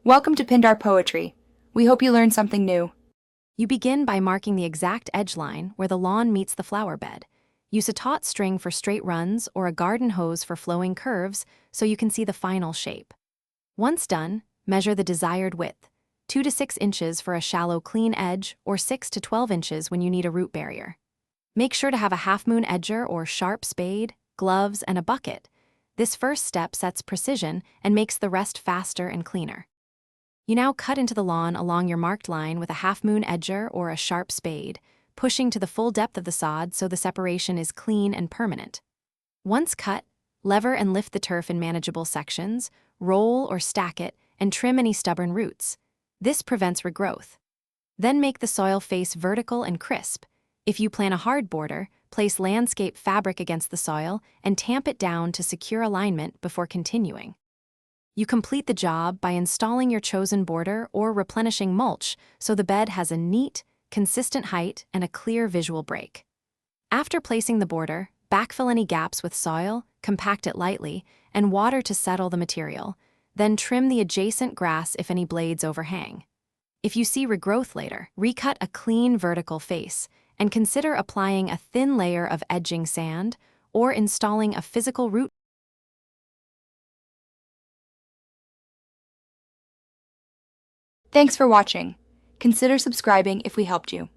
Welcome to Pindar Poetry. We hope you learned something new. You begin by marking the exact edge line where the lawn meets the flower bed. Use a taut string for straight runs or a garden hose for flowing curves so you can see the final shape. Once done, measure the desired width, 2 to 6 inches for a shallow clean edge or 6 to 12 inches when you need a root barrier. Make sure to have a half-moon edger or sharp spade, gloves, and a bucket. This first step sets precision and makes the rest faster and cleaner. You now cut into the lawn along your marked line with a half-moon edger or a sharp spade, pushing to the full depth of the sod so the separation is clean and permanent. Once cut, lever and lift the turf in manageable sections, roll or stack it, and trim any stubborn roots. This prevents regrowth. Then make the soil face vertical and crisp. If you plan a hard border, place landscape fabric against the soil and tamp it down to secure alignment before continuing. You complete the job by installing your chosen border or replenishing mulch so the bed has a neat, consistent height and a clear visual break. After placing the border, backfill any gaps with soil, compact it lightly, and water to settle the material. Then trim the adjacent grass if any blades overhang. If you see regrowth later, recut a clean vertical face and consider applying a thin layer of edging sand or installing a physical root. Thanks for watching. Consider subscribing if we helped you.